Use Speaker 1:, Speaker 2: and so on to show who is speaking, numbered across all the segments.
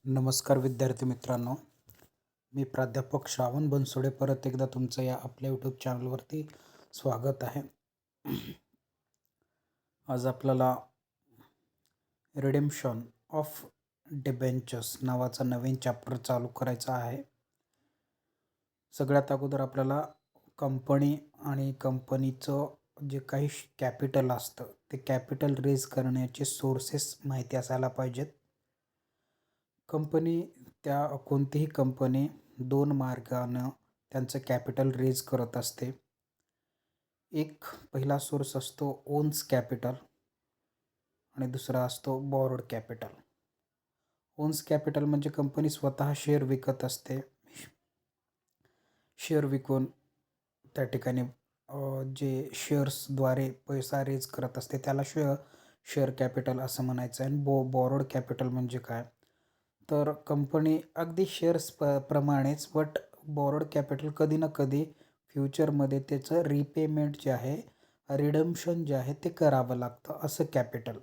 Speaker 1: नमस्कार विद्यार्थी मित्रांनो, मी प्राध्यापक श्रावण बनसोडे परत एकदा तुमचं या आपल्या यूट्यूब चॅनलवरती स्वागत आहे. आज आपल्याला रिडेम्पशन ऑफ डिबेंचर्स नावाचा नवीन चॅप्टर चालू करायचा आहे. सगळ्यात अगोदर आपल्याला कंपनी आणि कंपनीचं जे काही कॅपिटल असतं ते कॅपिटल रेज करण्याचे सोर्सेस माहिती असायला पाहिजेत. कोणतीही कंपनी दोन मार्गानं त्यांचं कॅपिटल रेज करत असते. एक पहिला सोर्स असतो ओन्स कॅपिटल आणि दुसरा असतो बॉरोड कॅपिटल. ओन्स कॅपिटल म्हणजे कंपनी स्वतः शेअर विकत असते. शेअर विकून त्या ठिकाणी जे शेअर्सद्वारे पैसा रेज करत असते त्याला शेअर कॅपिटल असं म्हणायचं आहे. आणि बॉरोड कॅपिटल म्हणजे काय, तर कंपनी अगदी शेअर्स प्रमाणेच बट बॉरोड कॅपिटल कधी ना कधी फ्युचरमध्ये त्याचं रिपेमेंट जे आहे, रिडम्पशन जे आहे ते करावं लागतं. असं कॅपिटल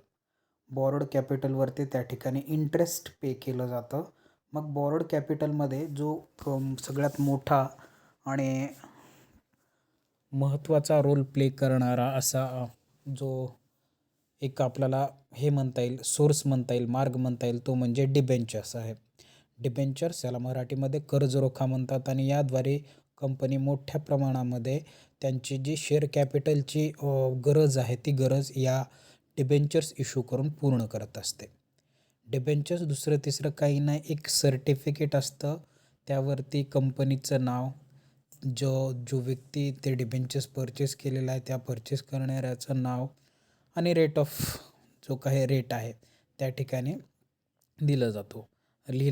Speaker 1: बॉरोड कॅपिटलवरती त्या ठिकाणी इंटरेस्ट पे केलं जातं. मग बॉरोड कॅपिटलमध्ये जो सगळ्यात मोठा आणि महत्त्वाचा रोल प्ले करणारा असा जो एक आपल्याला हे म्हणता येईल, सोर्स म्हणता येईल, मार्ग म्हणता येईल, तो म्हणजे डिबेंचर्स आहे. डिबेंचर्स याला मराठीमध्ये कर्जरोखा म्हणतात आणि याद्वारे कंपनी मोठ्या प्रमाणामध्ये त्यांची जी शेअर कॅपिटलची गरज आहे ती गरज या डिबेंचर्स इश्यू करून पूर्ण करत असते. डिबेंचर्स दुसरं तिसरं काही नाही, एक सर्टिफिकेट असतं, त्यावरती कंपनीचं नाव, जो व्यक्ती ते डिबेंचर्स परचेस केलेला आहे त्या परचेस करणाऱ्याचं नाव आणि रेट ऑफ जो काही रेट आहे त्या ठिकाणी लिहिला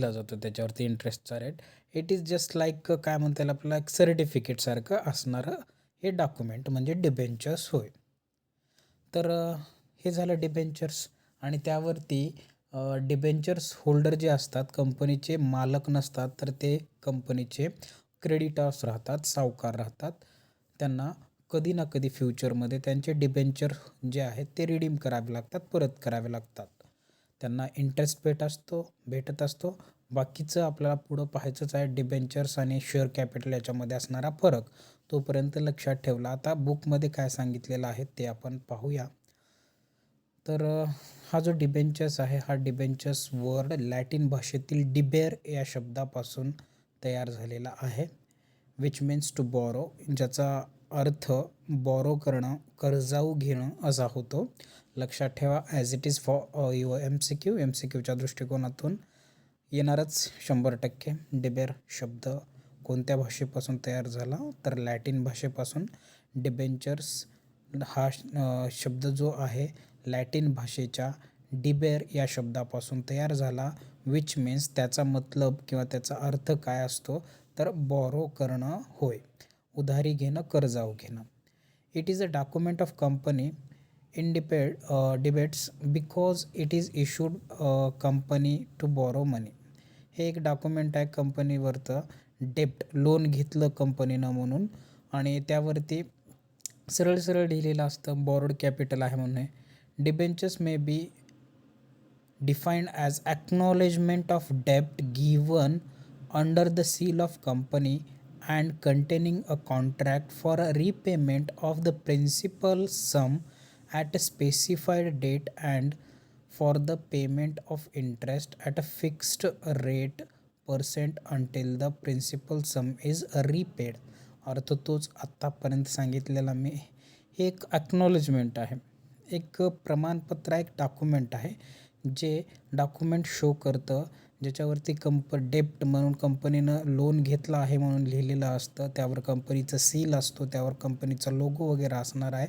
Speaker 1: जातो त्याच्यावरती इंटरेस्टचा rate. It is just like काय म्हणता येईल आपल्याला, एक सर्टिफिकेटसारखं असणारं हे डॉक्युमेंट म्हणजे डिबेंचर्स होय. तर हे झालं डिबेंचर्स. आणि त्यावरती डिबेंचर्स होल्डर जे असतात कंपनीचे मालक नसतात, तर ते कंपनीचे क्रेडिटर्स राहतात, सावकार राहतात. त्यांना कधी ना कधी फ्युचरमध्ये त्यांचे डिबेंचर जे आहेत ते रिडीम करावे लागतात, परत करावे लागतात. त्यांना इंटरेस्ट भेटत असतो. बाकीचं आपल्याला पुढं पाहायचंच आहे, डिबेंचर्स आणि शेअर कॅपिटल याच्यामध्ये असणारा फरक तोपर्यंत लक्षात ठेवला. आता बुकमध्ये काय सांगितलेलं आहे ते आपण पाहूया. तर हा जो डिबेंचर्स आहे, हा डिबेंचर्स वर्ड लॅटिन भाषेतील डिबेर या शब्दापासून तयार झालेला आहे, विच मीन्स टू बॉरो, ज्याचा अर्थ बॉरो करणं, कर्जाऊ घेणं असा होतो. लक्षात ठेवा, as it is for your MCQच्या दृष्टिकोनातून येणारच 100%. डिबेर शब्द कोणत्या भाषेपासून तयार झाला, तर लॅटिन भाषेपासून. डिबेंचर्स हा शब्द जो आहे लॅटिन भाषेच्या डिबेर या शब्दापासून तयार झाला, विच मीन्स त्याचा मतलब किंवा त्याचा अर्थ काय असतो, तर बॉरो करणं होय, उधारी घेणं, कर्जाऊ घेणं. It is a document of company in debates because it is issued company to borrow money. हे एक डॉक्युमेंट आहे कंपनीवरचं, डेप्ट लोन घेतलं कंपनीनं म्हणून, आणि त्यावरती सरळ सरळ लिहिलेलं असतं बॉरोड कॅपिटल आहे म्हणून. Debentures may be defined as acknowledgement of debt given under the seal of company and containing a contract for a repayment of the principal sum at a specified date and for the payment of interest at a fixed rate percent until the principal sum is repaid. अर्थ तोच आत्तापर्यंत सांगितलेला मी. हे एक acknowledgement आहे, एक प्रमाणपत्र, एक डॉक्युमेंट आहे जे डॉक्युमेंट शो करतं, ज्याच्यावरती डेप्ट म्हणून कंपनीनं लोन घेतला आहे म्हणून लिहिलेलं असतं, त्यावर कंपनीचं सील असतो, त्यावर कंपनीचा लोगो वगैरे असणार आहे,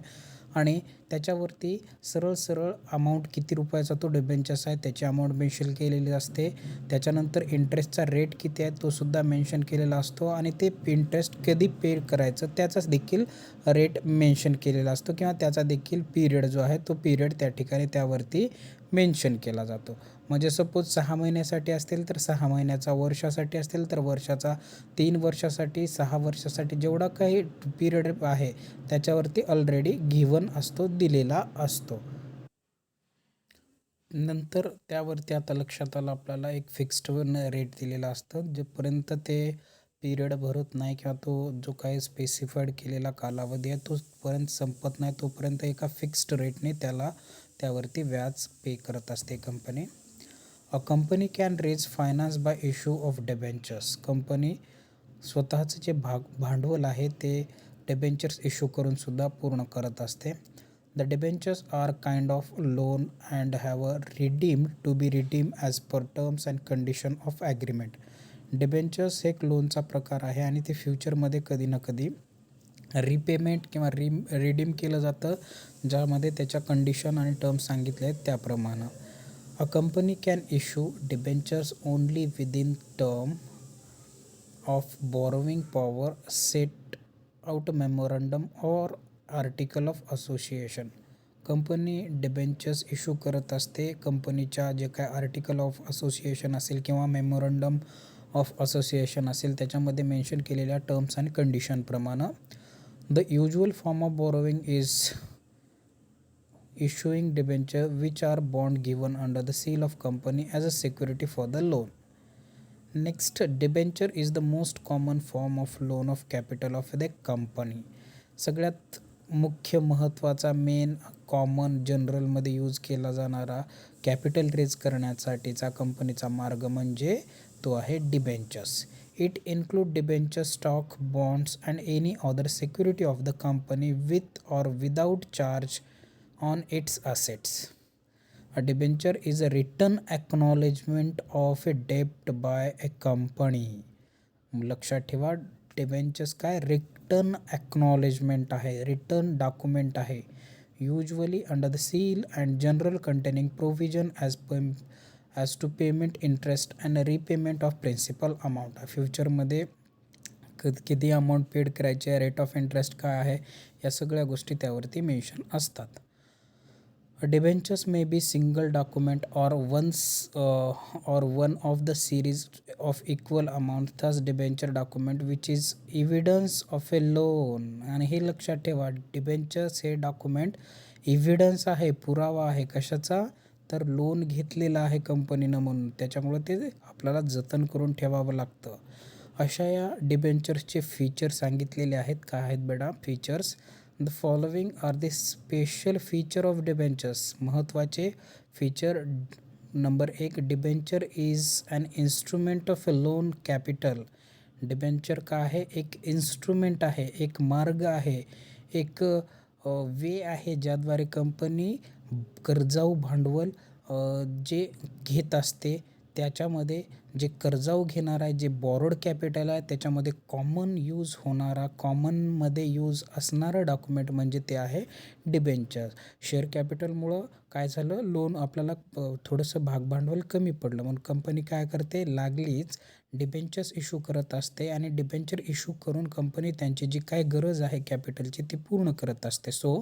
Speaker 1: आणि त्याच्यावरती सरळ सरळ अमाऊंट किती रुपयाचा तो डिबेंचर्स आहे त्याची अमाऊंट मेन्शन केलेली असते. त्याच्यानंतर इंटरेस्टचा रेट किती आहे तो सुद्धा मेन्शन केलेला असतो, आणि ते इंटरेस्ट कधी पे करायचं त्याचाच देखील रेट मेन्शन केलेला असतो, किंवा त्याचा देखील पिरियड जो आहे तो पिरियड त्या ठिकाणी त्यावरती मेन्शन केला जातो. म्हणजे सपोज 6 महिन्यासाठी असतील तर 6 महिन्याचा, वर्षासाठी असतील तर वर्षाचा, 3 वर्षासाठी, 6 वर्षासाठी, जेवढा काही पिरियड आहे त्याच्यावरती ऑलरेडी गिवन असतो, दिलेला असतो. नंतर त्यावरती आता लक्षात आलं आपल्याला एक फिक्स्ड रेट दिलेलं असतं, जोपर्यंत ते पिरियड भरत नाही किंवा तो जो काही स्पेसिफाईड केलेला कालावधी आहे तोपर्यंत संपत नाही, तोपर्यंत एका फिक्स्ड रेटने त्यावरती व्याज पे करत असते company. A company can raise finance by issue of debentures. Company स्वतःचं जे भांडवल आहे ते डिबेंचर्स इश्यू करून सुद्धा पूर्ण करत असते. The debentures are kind of loan and have a to be redeem as per terms and condition of agreement. Debentures हे एक लोनचा प्रकार आहे आणि ते फ्युचरमध्ये कधी ना कधी रिपेमेंट किंवा रिडीम केलं जातं, ज्यामध्ये त्याच्या कंडिशन आणि टर्म्स सांगितले आहेत त्याप्रमाणे. A company can issue debentures only within term of borrowing power set out memorandum or article of association. Company debentures issue करत असते कंपनीच्या जे काय आर्टिकल ऑफ असोसिएशन असेल किंवा मेमोरंडम ऑफ असोसिएशन असेल त्याच्यामध्ये मेन्शन केलेल्या टर्म्स आणि कंडिशनप्रमाणे. The usual form of borrowing is issuing debenture which are bond given under the seal of company as a security for the loan. Next, debenture is the most common form of loan of capital of the company. सगळ्यात मुख्य महत्त्वाचा main common जनरलमध्ये use केला जाणारा capital raise करण्यासाठीचा कंपनीचा मार्ग म्हणजे तो आहे debentures. It include debenture stock bonds and any other security of the company with or without charge on its assets. A debenture is a written acknowledgement of a debt by a company. लक्षात ठेवा, debentures काय written acknowledgement आहे, written document आहे, usually under the seal and general containing provision as to payment interest and repayment of principal amount. फ्युचरमध्ये किती amount paid करायची आहे, rate of interest काय आहे, या सगळ्या गोष्टी त्यावरती मेन्शन असतात. Debentures may be single document or one of the series of equal amount. Thus debenture document which is evidence of a loan. आणि हे लक्षात ठेवा, डिबेंचर्स हे डॉक्युमेंट एव्हिडन्स आहे, पुरावा आहे कशाचा, तर लोन घेतलेला आहे कंपनीनं म्हणून, त्याच्यामुळे ते आपल्याला जतन करून ठेवावं लागतं. अशा या डिबेंचर्सचे फीचर सांगितलेले आहेत. काय आहेत बेटा features? The following are the special feature of debentures. महत्त्वाचे feature. Number 1, debenture is an instrument of a loan capital. Debenture काय आहे? एक इन्स्ट्रुमेंट आहे, एक मार्ग आहे, एक वे आहे ज्याद्वारे कंपनी कर्जाऊ भांडवल जे घेत असते त्याच्यामध्ये जे कर्जाऊ घेणार आहे, जे बॉरोड कॅपिटल आहे, त्याच्यामध्ये कॉमन यूज होणारा, कॉमनमध्ये यूज असणारं डॉक्युमेंट म्हणजे ते आहे डिबेंचर. शेअर कॅपिटलमुळं काय झालं, लोन आपल्याला थोडंसं भागभांडवल कमी पडलं म्हणून कंपनी काय करते, लागलीच डिबेंचर्स इश्यू करत असते आणि डिबेंचर इश्यू करून कंपनी त्यांची जी काय गरज आहे कॅपिटलची ती पूर्ण करत असते. सो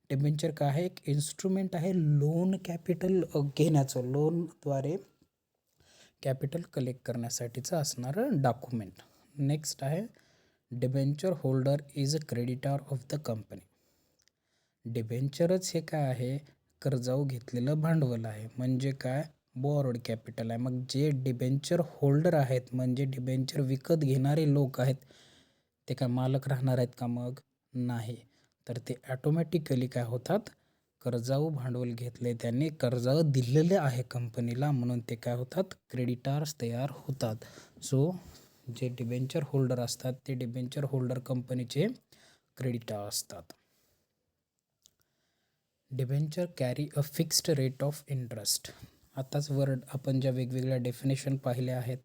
Speaker 1: डिबेंचर काय आहे? एक इन्स्ट्रुमेंट आहे लोन कॅपिटल घेण्याचं, लोनद्वारे कॅपिटल कलेक्ट करण्यासाठीचं असणारं डॉक्युमेंट. नेक्स्ट आहे debenture holder is a creditor of the company. डिबेंचरच हे काय आहे? कर्जाऊ घेतलेलं भांडवल आहे, म्हणजे काय, बॉरोड कॅपिटल आहे. मग जे डिबेंचर होल्डर आहेत म्हणजे डिबेंचर विकत घेणारे लोक आहेत, ते काय मालक राहणार आहेत का? मग नाही, तर ते ॲटोमॅटिकली काय होतात, कर्जाऊ भांडवल घेतले त्यांनी, कर्जाऊ दिलेले आहे कंपनीला म्हणून ते काय होतात, क्रेडिटार्स तयार होतात. सो जे डिबेंचर होल्डर असतात ते डिबेंचर होल्डर कंपनीचे क्रेडिटार असतात. Debenture carry a fixed rate of interest. आताच वर्ड आपण ज्या वेगवेगळ्या डेफिनेशन पाहिल्या आहेत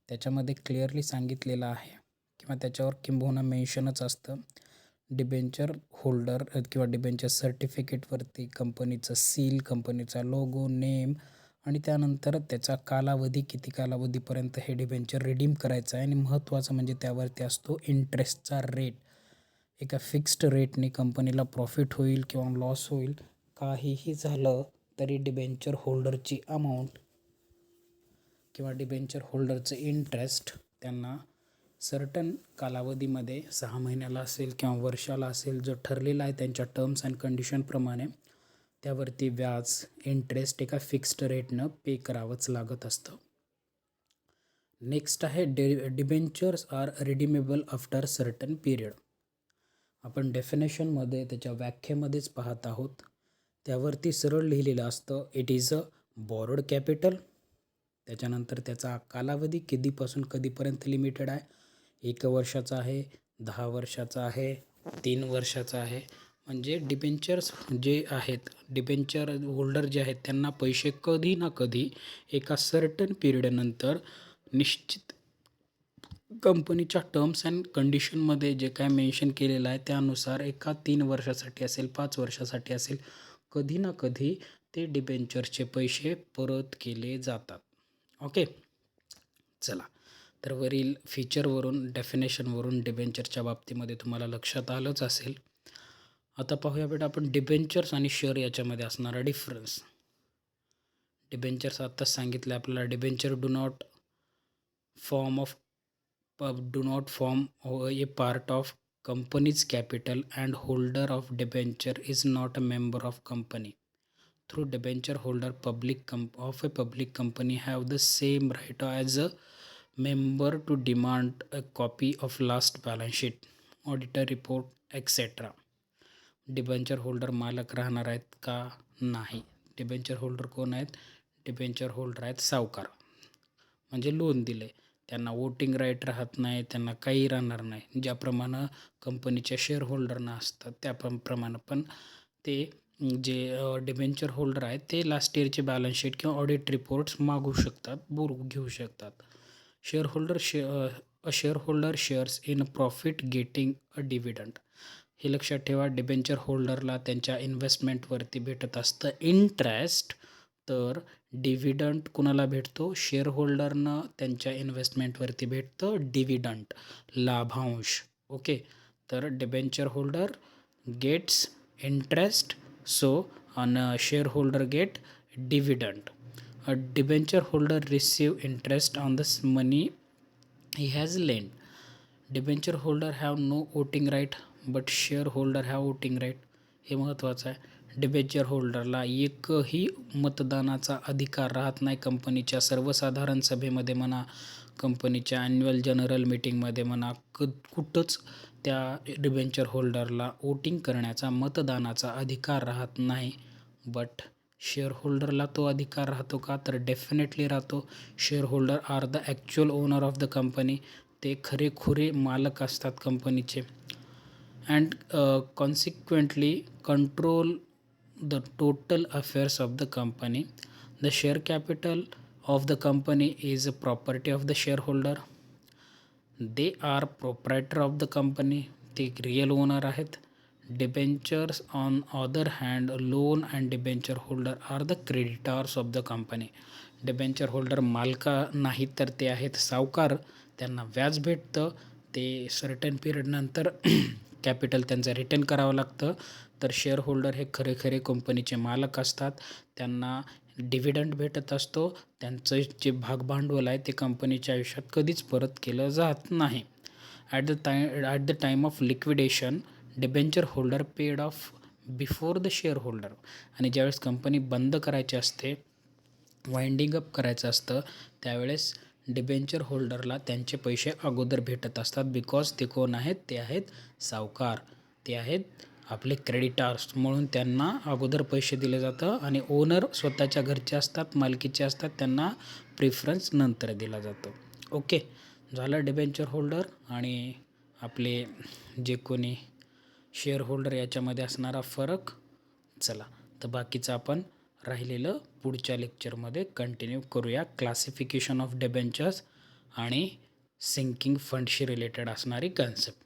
Speaker 1: त्याच्यामध्ये क्लिअरली सांगितलेलं आहे किंवा त्याच्यावर किंबहुना मेन्शनच असतं, डिबेंचर होल्डर किंवा डिबेंचर सर्टिफिकेटवरती कंपनीचं सील, कंपनीचा लोगो, नेम आणि त्यानंतर त्याचा कालावधी, किती कालावधीपर्यंत हे डिबेंचर रिडीम करायचं आहे. आणि महत्त्वाचं म्हणजे त्यावरती असतो इंटरेस्टचा रेट. एका फिक्स्ड रेटने कंपनीला प्रॉफिट होईल किंवा लॉस होईल, काहीही झालं तरी डिबेंचर होल्डरची अमाऊंट किंवा डिबेंचर होल्डरचं इंटरेस्ट त्यांना सर्टन कालावधीमध्ये 6 महिन्याला असेल किंवा वर्षाला असेल, जो ठरलेला आहे त्यांच्या टर्म्स अँड कंडिशनप्रमाणे त्यावरती व्याज इंटरेस्ट एका फिक्स्ड रेटनं पे करावंच लागत असतं. नेक्स्ट आहे debentures are redeemable after certain period. आपण डेफिनेशनमध्ये त्याच्या व्याख्येमध्येच पाहत आहोत. त्यावरती सरळ लिहिलेलं असतं it is a borrowed capital. त्याच्यानंतर त्याचा कालावधी कधीपासून कधीपर्यंत लिमिटेड आहे. 1 वर्षाचा आहे, 10 वर्षाचा आहे, 3 वर्षाचा आहे. म्हणजे डिबेंचर्स जे आहेत, डिबेंचर होल्डर जे आहेत त्यांना पैसे कधी ना कधी एका सर्टन पिरियडनंतर निश्चित कंपनीच्या टर्म्स अँड कंडिशनमध्ये जे काय मेन्शन केलेलं आहे त्यानुसार एका 3 वर्षासाठी असेल, 5 वर्षासाठी असेल, कधी ना कधी ते डिबेंचरचे पैसे परत केले जातात. ओके, चला तर वरील फीचरवरून डेफिनेशनवरून डिबेंचरच्या बाबतीमध्ये तुम्हाला लक्षात आलंच असेल. आता पाहूया बेटा आपण डिबेंचर्स आणि शेअर याच्यामध्ये असणारा डिफरन्स. डिबेंचर्स आत्ताच सांगितलं आपल्याला, debenture do not form a part of company's capital and holder of debenture is not a member of company. Through debenture holder of a public company have the same right as a member to demand a copy of last balance sheet, auditor report, etc. Debenture holder मालक राहणार आहेत का? नाही. Debenture holder कोण आहेत? Debenture holder आहेत सावकार. म्हणजे लोन दिले त्यांना वोटिंग राईट राहत नाही, त्यांना काही राहणार नाही. ज्याप्रमाणे कंपनीच्या शेअर होल्डरना असतात त्याप्रमाणे पण ते जे डिबेंचर होल्डर आहेत ते लास्ट इयरचे बॅलन्स शीट किंवा ऑडिट रिपोर्ट्स मागू शकतात, घेऊ शकतात. Share holder shares in profit getting a dividend. हे लक्षात ठेवा, डिबेंचर होल्डरला त्यांच्या इन्व्हेस्टमेंटवरती भेटत असतं इंटरेस्ट, तर डिव्हिडंड कुणाला भेटतो? शेअर होल्डरनं त्यांच्या इन्व्हेस्टमेंटवरती भेटतं डिव्हिडंड, लाभांश. ओके, तर debenture holder gets interest, so an share holder get dividend. A debenture holder receive interest on the money he has lent. Debenture holder have no voting right but share holder have voting right. हे महत्त्वाचं आहे. Debenture होल्डरला एकही मतदानाचा अधिकार राहत नाही कंपनीच्या सर्वसाधारण सभेमध्ये म्हणा, कंपनीच्या ॲन्युअल जनरल मीटिंगमध्ये म्हणा, कुठंच त्या डिबेंचर होल्डरला वोटिंग करण्याचा, मतदानाचा अधिकार राहत नाही. बट शेअर होल्डरला तो अधिकार राहतो का? तर डेफिनेटली राहतो. Share holder are the actual owner of the company. ते खरेखुरे मालक असतात कंपनीचे. And consequently control the total affairs of the company. The share capital of the company is a property of the share holder. They are proprietor of the company. ते real owner आहेत. Debentures on other hand loan and debenture holder are the creditors of the company. Debenture holder मालका नाहीत तर ते आहेत सावकार. त्यांना व्याज भेटतं, ते सर्टन पिरियडनंतर कॅपिटल त्यांचं रिटर्न करावं लागतं. तर शेअर होल्डर हे खरे कंपनीचे मालक असतात. त्यांना डिव्हिडंड भेटत असतो. त्यांचं जे भागभांडवल आहे ते कंपनीच्या आयुष्यात कधीच परत केलं जात नाही. At the time of liquidation debenture holder paid of before the share holder. आणि ज्यावेळेस कंपनी बंद करायची असते, वाइंडिंग अप करायचं असतं, त्यावेळेस डिबेंचर होल्डरला त्यांचे पैसे अगोदर भेटत असतात. बिकॉज ते कोण आहेत? ते आहेत सावकार, ते आहेत आपले क्रेडिटर्स. म्हणून त्यांना अगोदर पैसे दिले जातं आणि ओनर स्वतःच्या घरचे असतात, मालकीचे असतात, त्यांना प्रिफरन्स नंतर दिला जातो. ओके, झालं डिबेंचर होल्डर आणि आपले जे कोणी शेअर होल्डर याच्यामध्ये असणारा फरक. चला तर बाकीचं आपण राहिलेलं पुढच्या लेक्चरमध्ये कंटिन्यू करूया. क्लासिफिकेशन ऑफ डिबेंचर्स आणि सिंकिंग फंडशी रिलेटेड असणारी कन्सेप्ट.